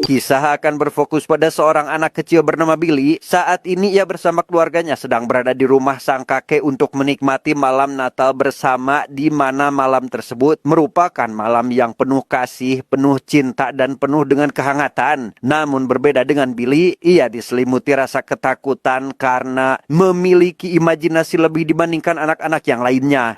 Kisah akan berfokus pada seorang anak kecil bernama Billy. Saat ini ia bersama keluarganya sedang berada di rumah sang kakek untuk menikmati malam Natal bersama, di mana malam tersebut merupakan malam yang penuh kasih, penuh cinta, dan penuh dengan kehangatan. Namun berbeda dengan Billy, ia diselimuti rasa ketakutan karena memiliki imajinasi lebih dibandingkan anak-anak yang lainnya.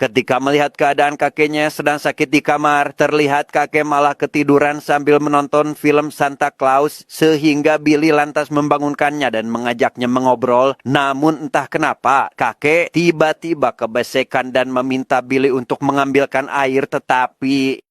Ketika melihat keadaan kakeknya sedang sakit di kamar, terlihat kakek malah ketiduran sambil menonton film Santa Claus, sehingga Billy lantas membangunkannya dan mengajaknya mengobrol. Namun entah kenapa, kakek tiba-tiba kebesekan dan meminta Billy untuk mengambilkan air, tetapi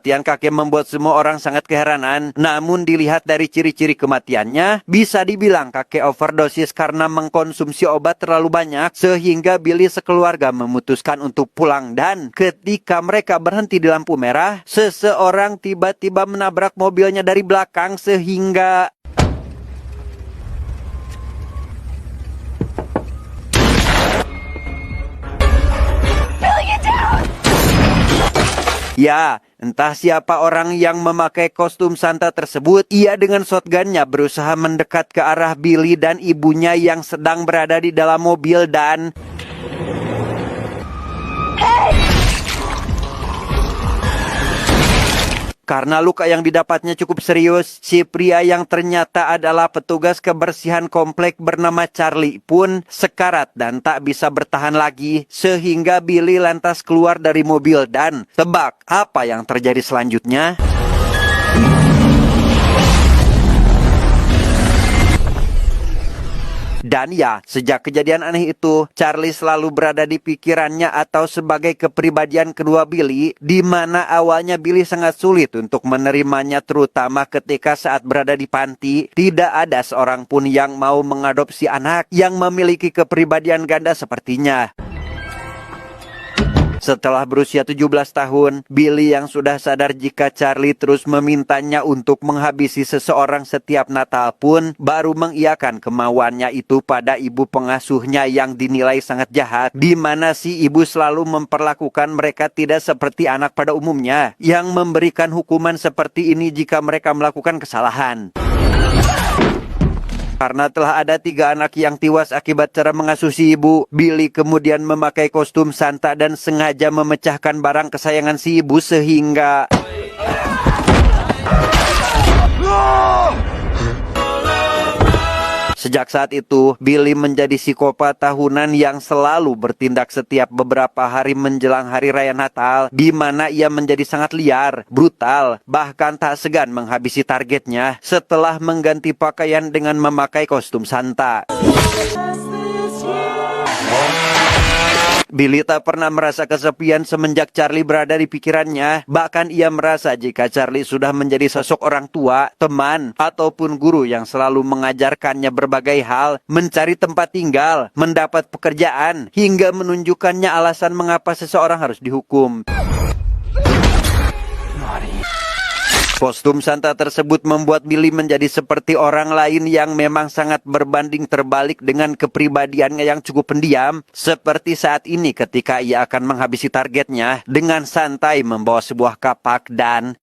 kematian kakek membuat semua orang sangat keheranan. Namun dilihat dari ciri-ciri kematiannya, bisa dibilang kakek overdosis karena mengkonsumsi obat terlalu banyak, sehingga Billy sekeluarga memutuskan untuk pulang. Dan ketika mereka berhenti di lampu merah, seseorang tiba-tiba menabrak mobilnya dari belakang sehingga ya, entah siapa orang yang memakai kostum Santa tersebut. Ia dengan shotgunnya berusaha mendekat ke arah Billy dan ibunya yang sedang berada di dalam mobil dan karena luka yang didapatnya cukup serius, si pria yang ternyata adalah petugas kebersihan komplek bernama Charlie pun sekarat dan tak bisa bertahan lagi, sehingga Billy lantas keluar dari mobil. Dan tebak apa yang terjadi selanjutnya? Dan ya, sejak kejadian aneh itu, Charlie selalu berada di pikirannya atau sebagai kepribadian kedua Billy, di mana awalnya Billy sangat sulit untuk menerimanya, terutama ketika saat berada di panti. Tidak ada seorang pun yang mau mengadopsi anak yang memiliki kepribadian ganda sepertinya. Setelah berusia 17 tahun, Billy yang sudah sadar jika Charlie terus memintanya untuk menghabisi seseorang setiap Natal pun baru mengiyakan kemauannya itu pada ibu pengasuhnya yang dinilai sangat jahat, di mana si ibu selalu memperlakukan mereka tidak seperti anak pada umumnya, yang memberikan hukuman seperti ini jika mereka melakukan kesalahan. Karena telah ada 3 anak yang tewas akibat cara mengasuh si ibu, Billy kemudian memakai kostum Santa dan sengaja memecahkan barang kesayangan si ibu sehingga sejak saat itu, Billy menjadi psikopat tahunan yang selalu bertindak setiap beberapa hari menjelang hari raya Natal, di mana ia menjadi sangat liar, brutal, bahkan tak segan menghabisi targetnya setelah mengganti pakaian dengan memakai kostum Santa. Billy tak pernah merasa kesepian semenjak Charlie berada di pikirannya. Bahkan ia merasa jika Charlie sudah menjadi sosok orang tua, teman, ataupun guru yang selalu mengajarkannya berbagai hal, mencari tempat tinggal, mendapat pekerjaan, hingga menunjukkannya alasan mengapa seseorang harus dihukum. Kostum Santa tersebut membuat Billy menjadi seperti orang lain yang memang sangat berbanding terbalik dengan kepribadiannya yang cukup pendiam. Seperti saat ini ketika ia akan menghabisi targetnya dengan santai membawa sebuah kapak dan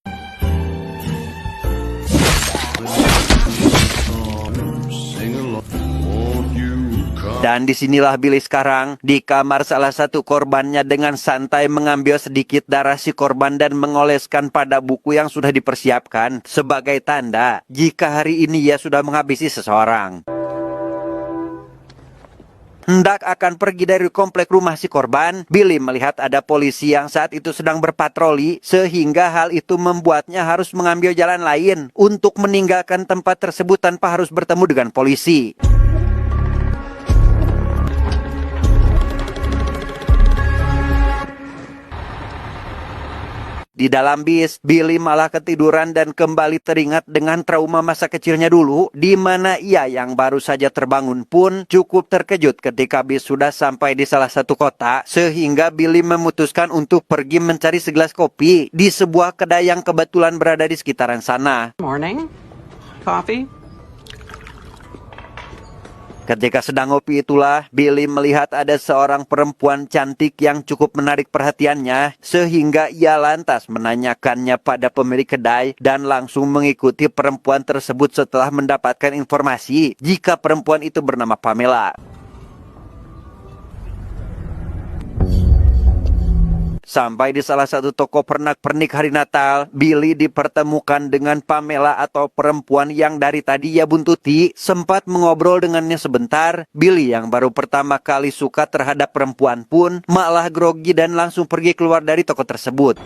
disinilah Billy sekarang, di kamar salah satu korbannya dengan santai mengambil sedikit darah si korban dan mengoleskan pada buku yang sudah dipersiapkan sebagai tanda jika hari ini ia sudah menghabisi seseorang. Hendak akan pergi dari komplek rumah si korban, Billy melihat ada polisi yang saat itu sedang berpatroli, sehingga hal itu membuatnya harus mengambil jalan lain untuk meninggalkan tempat tersebut tanpa harus bertemu dengan polisi. Di dalam bis, Billy malah ketiduran dan kembali teringat dengan trauma masa kecilnya dulu, di mana ia yang baru saja terbangun pun cukup terkejut ketika bis sudah sampai di salah satu kota, sehingga Billy memutuskan untuk pergi mencari segelas kopi di sebuah kedai yang kebetulan berada di sekitaran sana. Morning. Coffee. Ketika sedang ngopi itulah, Billy melihat ada seorang perempuan cantik yang cukup menarik perhatiannya, sehingga ia lantas menanyakannya pada pemilik kedai dan langsung mengikuti perempuan tersebut setelah mendapatkan informasi jika perempuan itu bernama Pamela. Sampai di salah satu toko pernak-pernik hari Natal, Billy dipertemukan dengan Pamela atau perempuan yang dari tadi ia buntuti. Sempat mengobrol dengannya sebentar, Billy yang baru pertama kali suka terhadap perempuan pun malah grogi dan langsung pergi keluar dari toko tersebut.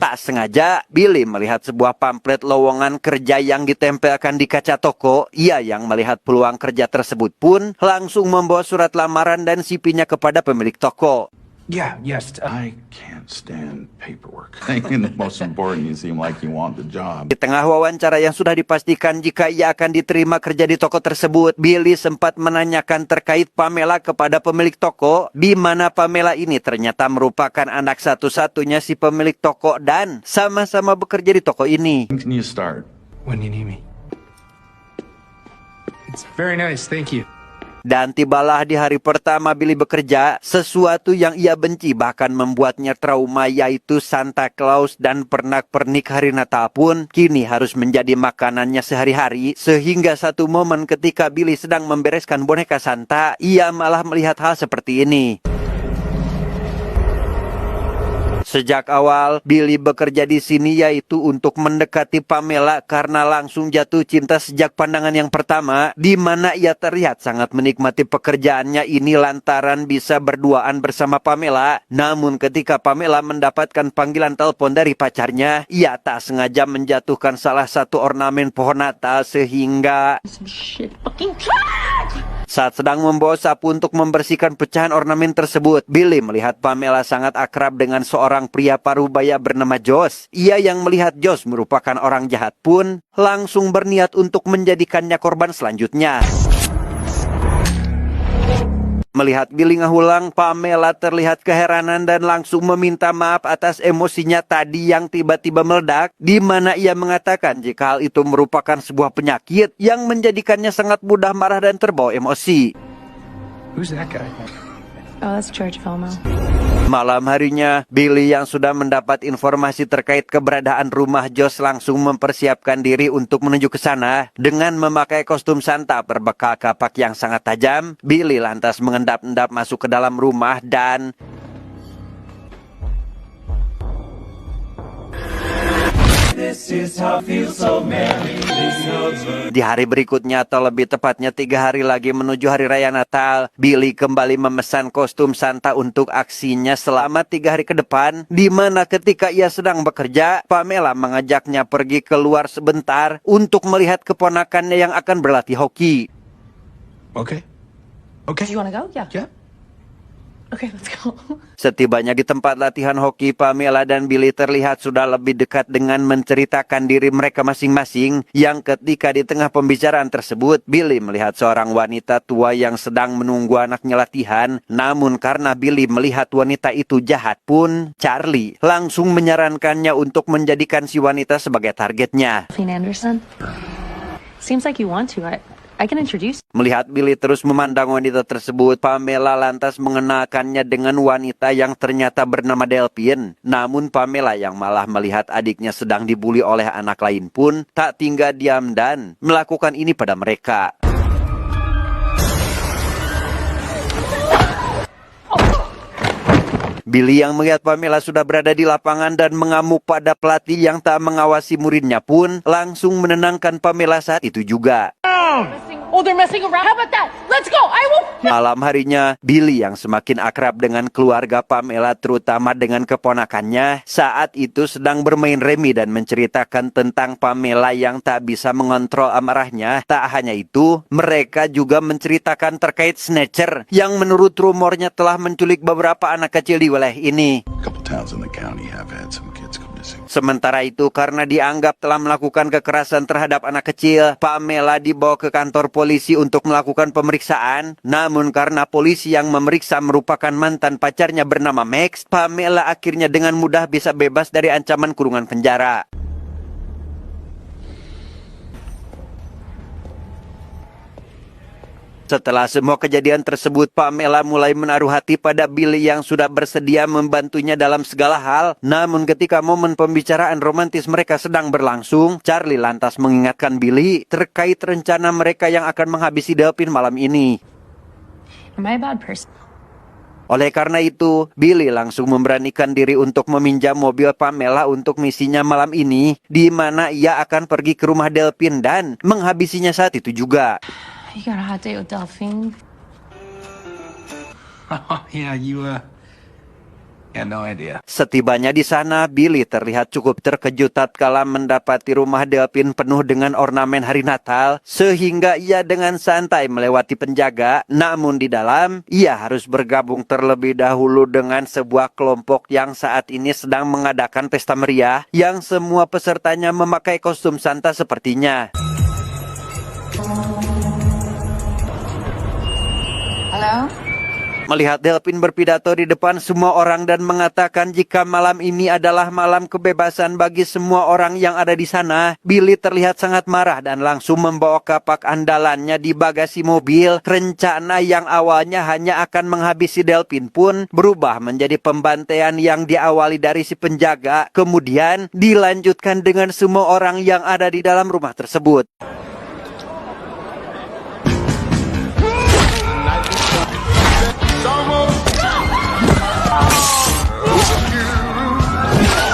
Tak sengaja, Billy melihat sebuah pamflet lowongan kerja yang ditempelkan di kaca toko. Ia yang melihat peluang kerja tersebut pun langsung membawa surat lamaran dan CV-nya kepada pemilik toko. Yes. I can't stand paperwork. And the most important, you seem like you want the job. Di tengah wawancara yang sudah dipastikan jika ia akan diterima kerja di toko tersebut, Billy sempat menanyakan terkait Pamela kepada pemilik toko, di mana Pamela ini ternyata merupakan anak satu-satunya si pemilik toko dan sama-sama bekerja di toko ini. When can you start? When you need me. It's very nice, thank you. Dan tibalah di hari pertama Billy bekerja, sesuatu yang ia benci bahkan membuatnya trauma, yaitu Santa Claus dan pernak-pernik hari Natal pun kini harus menjadi makanannya sehari-hari. Sehingga satu momen ketika Billy sedang membereskan boneka Santa, ia malah melihat hal seperti ini. Sejak awal, Billy bekerja di sini yaitu untuk mendekati Pamela karena langsung jatuh cinta sejak pandangan yang pertama, di mana ia terlihat sangat menikmati pekerjaannya ini lantaran bisa berduaan bersama Pamela. Namun ketika Pamela mendapatkan panggilan telepon dari pacarnya, ia tak sengaja menjatuhkan salah satu ornamen pohon Natal sehingga saat sedang membawa sapu untuk membersihkan pecahan ornamen tersebut, Billy melihat Pamela sangat akrab dengan seorang pria parubaya bernama Josh. Ia yang melihat Josh merupakan orang jahat pun langsung berniat untuk menjadikannya korban selanjutnya. Melihat Billy ngahulang, Pamela terlihat keheranan dan langsung meminta maaf atas emosinya tadi yang tiba-tiba meledak, di mana ia mengatakan jika hal itu merupakan sebuah penyakit yang menjadikannya sangat mudah marah dan terbawa emosi. Who's that guy? Oh, that's George Vilmo. Malam harinya, Billy yang sudah mendapat informasi terkait keberadaan rumah Josh langsung mempersiapkan diri untuk menuju ke sana. Dengan memakai kostum Santa berbekal kapak yang sangat tajam, Billy lantas mengendap-endap masuk ke dalam rumah dan di hari berikutnya atau lebih tepatnya 3 hari lagi menuju hari raya Natal, Billy kembali memesan kostum Santa untuk aksinya selama 3 hari ke depan, di mana ketika ia sedang bekerja, Pamela mengajaknya pergi keluar sebentar untuk melihat keponakannya yang akan berlatih hoki. Okay. Do you want to go? Yeah. Yeah. Okay, let's go. Setibanya di tempat latihan hoki, Pamela dan Billy terlihat sudah lebih dekat dengan menceritakan diri mereka masing-masing, yang ketika di tengah pembicaraan tersebut, Billy melihat seorang wanita tua yang sedang menunggu anaknya latihan. Namun karena Billy melihat wanita itu jahat pun, Charlie langsung menyarankannya untuk menjadikan si wanita sebagai targetnya. Kathleen Anderson. Seems like you want to. I can introduce. Melihat Billy terus memandang wanita tersebut, Pamela lantas mengenalkannya dengan wanita yang ternyata bernama Delphine. Namun Pamela yang malah melihat adiknya sedang dibully oleh anak lain pun tak tinggal diam dan melakukan ini pada mereka. Billy yang melihat Pamela sudah berada di lapangan dan mengamuk pada pelatih yang tak mengawasi muridnya pun langsung menenangkan Pamela saat itu juga. Oh, they're messing around. How about that? Let's go. I will Malam harinya, Billy yang semakin akrab dengan keluarga Pamela terutama dengan keponakannya, saat itu sedang bermain remi dan menceritakan tentang Pamela yang tak bisa mengontrol amarahnya. Tak hanya itu, mereka juga menceritakan terkait Snatcher yang menurut rumornya telah menculik beberapa anak kecil di wilayah ini. A couple towns in the county have had some kids come missing. Sementara itu, karena dianggap telah melakukan kekerasan terhadap anak kecil, Pamela dibawa ke kantor polisi untuk melakukan pemeriksaan. Namun karena polisi yang memeriksa merupakan mantan pacarnya bernama Max, Pamela akhirnya dengan mudah bisa bebas dari ancaman kurungan penjara. Setelah semua kejadian tersebut, Pamela mulai menaruh hati pada Billy yang sudah bersedia membantunya dalam segala hal. Namun ketika momen pembicaraan romantis mereka sedang berlangsung, Charlie lantas mengingatkan Billy terkait rencana mereka yang akan menghabisi Delphine malam ini. Am I a bad person? Oleh karena itu, Billy langsung memberanikan diri untuk meminjam mobil Pamela untuk misinya malam ini, di mana ia akan pergi ke rumah Delphine dan menghabisinya saat itu juga. You got a hot date with Delphine? Oh, yeah, you, had no idea. Setibanya di sana, Billy terlihat cukup terkejut tatkala mendapati rumah Delphine penuh dengan ornamen hari Natal, sehingga ia dengan santai melewati penjaga. Namun di dalam, ia harus bergabung terlebih dahulu dengan sebuah kelompok yang saat ini sedang mengadakan pesta meriah, yang semua pesertanya memakai kostum Santa sepertinya. Hello? Melihat Delphine berpidato di depan semua orang dan mengatakan jika malam ini adalah malam kebebasan bagi semua orang yang ada di sana, Billy terlihat sangat marah dan langsung membawa kapak andalannya di bagasi mobil. Rencana yang awalnya hanya akan menghabisi Delphine pun berubah menjadi pembantaian yang diawali dari si penjaga, kemudian dilanjutkan dengan semua orang yang ada di dalam rumah tersebut.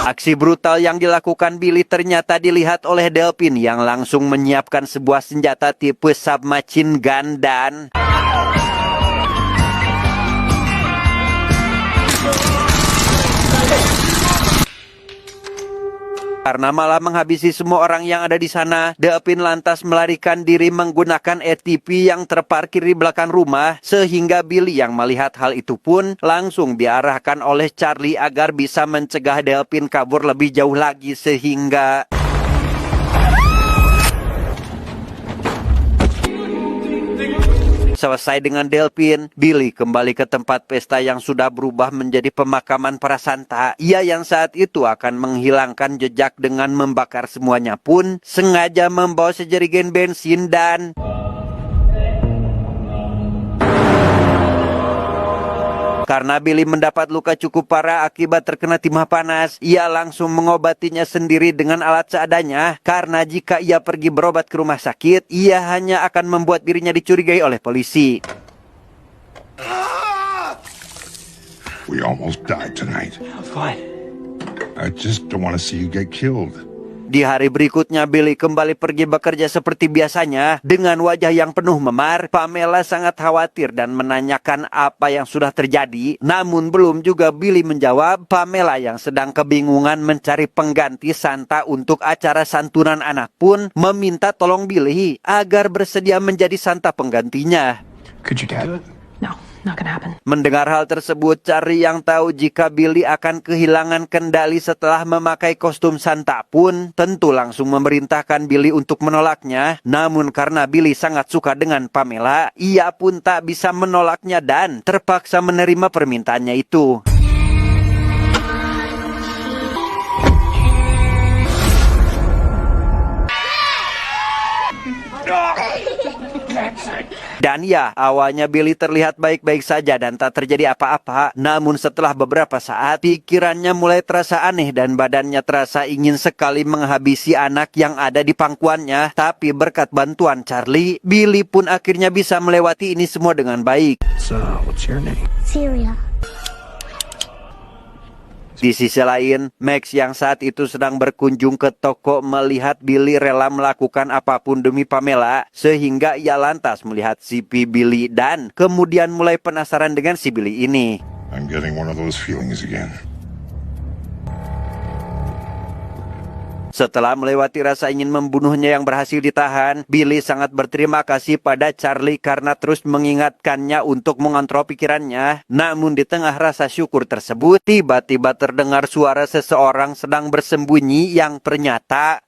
Aksi brutal yang dilakukan Billy ternyata dilihat oleh Delphine yang langsung menyiapkan sebuah senjata tipe submachine gun dan karena malah menghabisi semua orang yang ada di sana, Delphine lantas melarikan diri menggunakan ATV yang terparkir di belakang rumah, sehingga Billy yang melihat hal itu pun langsung diarahkan oleh Charlie agar bisa mencegah Delphine kabur lebih jauh lagi sehingga selesai dengan Delphine, Billy kembali ke tempat pesta yang sudah berubah menjadi pemakaman para Santa. Ia yang saat itu akan menghilangkan jejak dengan membakar semuanya pun sengaja membawa sejerigen bensin dan karena Billy mendapat luka cukup parah akibat terkena timah panas, ia langsung mengobatinya sendiri dengan alat seadanya. Karena jika ia pergi berobat ke rumah sakit, ia hanya akan membuat dirinya dicurigai oleh polisi. We almost died tonight. I'm fine. I just don't want to see you get killed. Di hari berikutnya, Billy kembali pergi bekerja seperti biasanya. Dengan wajah yang penuh memar, Pamela sangat khawatir dan menanyakan apa yang sudah terjadi. Namun belum juga Billy menjawab, Pamela yang sedang kebingungan mencari pengganti Santa untuk acara santunan anak pun meminta tolong Billy agar bersedia menjadi Santa penggantinya. Could your dad do it? No, not gonna happen. Mendengar hal tersebut, Charlie yang tahu jika Billy akan kehilangan kendali setelah memakai kostum Santa pun tentu langsung memerintahkan Billy untuk menolaknya. Namun karena Billy sangat suka dengan Pamela, ia pun tak bisa menolaknya dan terpaksa menerima permintaannya itu. Dan ya, awalnya Billy terlihat baik-baik saja dan tak terjadi apa-apa. Namun setelah beberapa saat, pikirannya mulai terasa aneh dan badannya terasa ingin sekali menghabisi anak yang ada di pangkuannya. Tapi berkat bantuan Charlie, Billy pun akhirnya bisa melewati ini semua dengan baik. So, what's your name? Syria. Di sisi lain, Max yang saat itu sedang berkunjung ke toko melihat Billy rela melakukan apapun demi Pamela, sehingga ia lantas melihat si Billy dan kemudian mulai penasaran dengan si Billy ini. I'm getting one of those feelings again. Setelah melewati rasa ingin membunuhnya yang berhasil ditahan, Billy sangat berterima kasih pada Charlie karena terus mengingatkannya untuk mengontrol pikirannya. Namun di tengah rasa syukur tersebut, tiba-tiba terdengar suara seseorang sedang bersembunyi yang ternyata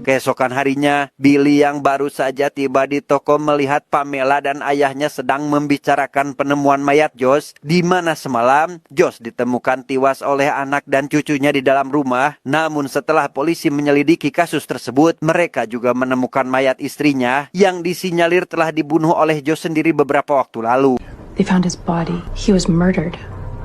keesokan harinya, Billy yang baru saja tiba di toko melihat Pamela dan ayahnya sedang membicarakan penemuan mayat Josh, di mana semalam Josh ditemukan tewas oleh anak dan cucunya di dalam rumah. Namun setelah polisi menyelidiki kasus tersebut, mereka juga menemukan mayat istrinya yang disinyalir telah dibunuh oleh Josh sendiri beberapa waktu lalu. They found his body. He was murdered.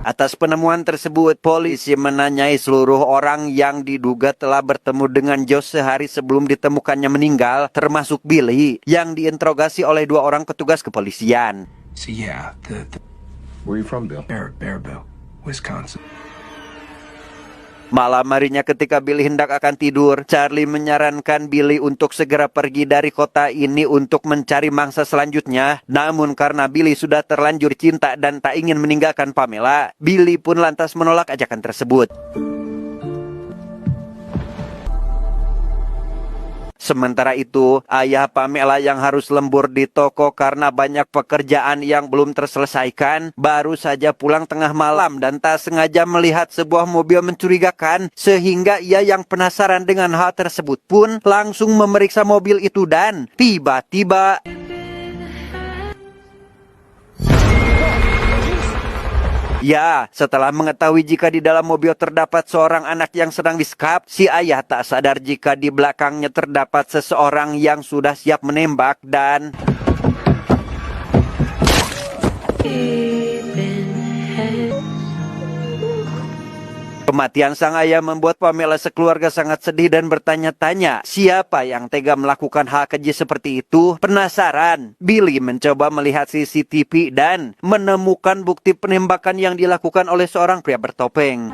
Atas penemuan tersebut, polisi menanyai seluruh orang yang diduga telah bertemu dengan Josh sehari sebelum ditemukannya meninggal, termasuk Billy, yang diinterogasi oleh 2 orang petugas kepolisian. So yeah, the Where are you from, Bill? Bearville, Wisconsin. Malam harinya ketika Billy hendak akan tidur, Charlie menyarankan Billy untuk segera pergi dari kota ini untuk mencari mangsa selanjutnya. Namun karena Billy sudah terlanjur cinta dan tak ingin meninggalkan Pamela, Billy pun lantas menolak ajakan tersebut. Sementara itu, ayah Pamela yang harus lembur di toko karena banyak pekerjaan yang belum terselesaikan, baru saja pulang tengah malam dan tak sengaja melihat sebuah mobil mencurigakan, sehingga ia yang penasaran dengan hal tersebut pun langsung memeriksa mobil itu dan tiba-tiba ya, setelah mengetahui jika di dalam mobil terdapat seorang anak yang sedang disekap, si ayah tak sadar jika di belakangnya terdapat seseorang yang sudah siap menembak dan kematian sang ayah membuat Pamela sekeluarga sangat sedih dan bertanya-tanya, siapa yang tega melakukan hal keji seperti itu? Penasaran, Billy mencoba melihat CCTV dan menemukan bukti penembakan yang dilakukan oleh seorang pria bertopeng.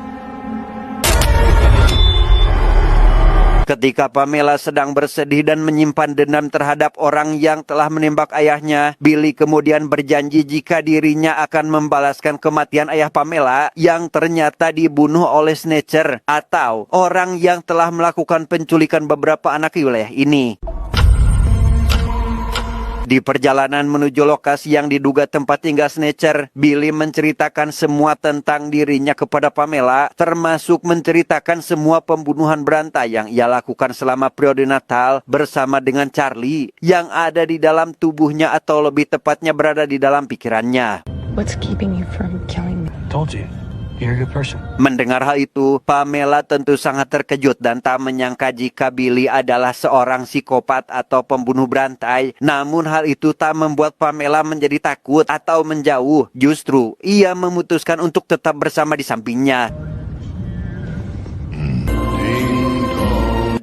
Ketika Pamela sedang bersedih dan menyimpan dendam terhadap orang yang telah menembak ayahnya, Billy kemudian berjanji jika dirinya akan membalaskan kematian ayah Pamela yang ternyata dibunuh oleh snatcher atau orang yang telah melakukan penculikan beberapa anak di wilayah ini. Di perjalanan menuju lokasi yang diduga tempat tinggal snatcher, Billy menceritakan semua tentang dirinya kepada Pamela, termasuk menceritakan semua pembunuhan berantai yang ia lakukan selama periode Natal bersama dengan Charlie yang ada di dalam tubuhnya atau lebih tepatnya berada di dalam pikirannya. What's keeping you from killing me? Told you, you're a good person. Mendengar hal itu, Pamela tentu sangat terkejut dan tak menyangka jika Billy adalah seorang psikopat atau pembunuh berantai. Namun hal itu tak membuat Pamela menjadi takut atau menjauh. Justru, ia memutuskan untuk tetap bersama di sampingnya.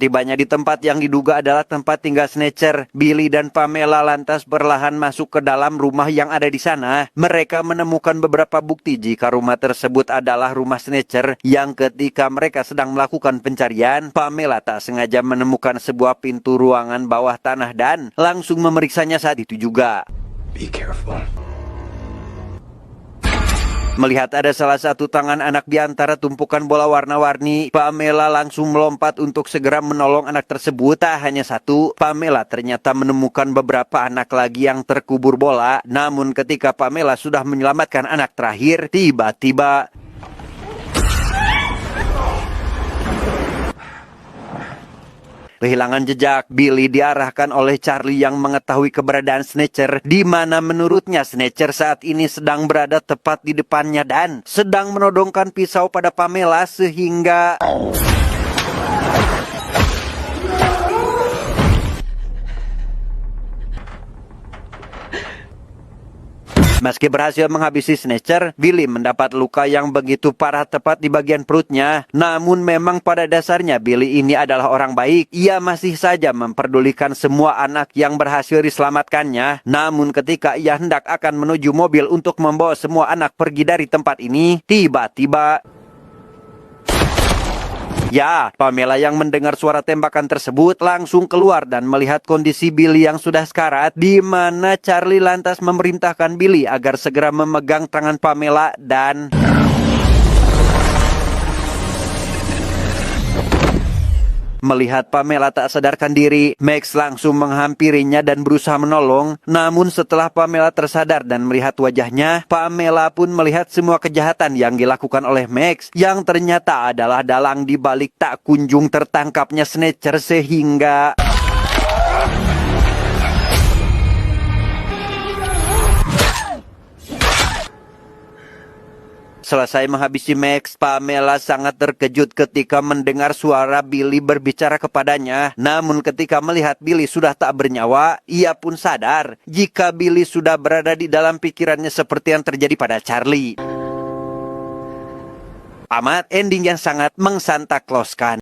Tibanya di tempat yang diduga adalah tempat tinggal snatcher, Billy dan Pamela lantas perlahan masuk ke dalam rumah yang ada di sana. Mereka menemukan beberapa bukti jika rumah tersebut adalah rumah snatcher yang ketika mereka sedang melakukan pencarian, Pamela tak sengaja menemukan sebuah pintu ruangan bawah tanah dan langsung memeriksanya saat itu juga. Be careful. Melihat ada salah satu tangan anak di antara tumpukan bola warna-warni, Pamela langsung melompat untuk segera menolong anak tersebut. Tak hanya satu, Pamela ternyata menemukan beberapa anak lagi yang terkubur bola. Namun ketika Pamela sudah menyelamatkan anak terakhir, tiba-tiba kehilangan jejak. Billy diarahkan oleh Charlie yang mengetahui keberadaan snatcher, di mana menurutnya snatcher saat ini sedang berada tepat di depannya dan sedang menodongkan pisau pada Pamela sehingga Meski berhasil menghabisi Snatcher, Billy mendapat luka yang begitu parah tepat di bagian perutnya. Namun memang pada dasarnya Billy ini adalah orang baik. Ia masih saja memperdulikan semua anak yang berhasil diselamatkannya. Namun ketika ia hendak akan menuju mobil untuk membawa semua anak pergi dari tempat ini, tiba-tiba ya, Pamela yang mendengar suara tembakan tersebut langsung keluar dan melihat kondisi Billy yang sudah sekarat, di mana Charlie lantas memerintahkan Billy agar segera memegang tangan Pamela dan melihat Pamela tak sadarkan diri, Max langsung menghampirinya dan berusaha menolong. Namun setelah Pamela tersadar dan melihat wajahnya, Pamela pun melihat semua kejahatan yang dilakukan oleh Max, yang ternyata adalah dalang di balik tak kunjung tertangkapnya Snatcher sehingga selesai menghabisi Max, Pamela sangat terkejut ketika mendengar suara Billy berbicara kepadanya. Namun ketika melihat Billy sudah tak bernyawa, ia pun sadar jika Billy sudah berada di dalam pikirannya seperti yang terjadi pada Charlie. Amat ending yang sangat mengsantakloskan.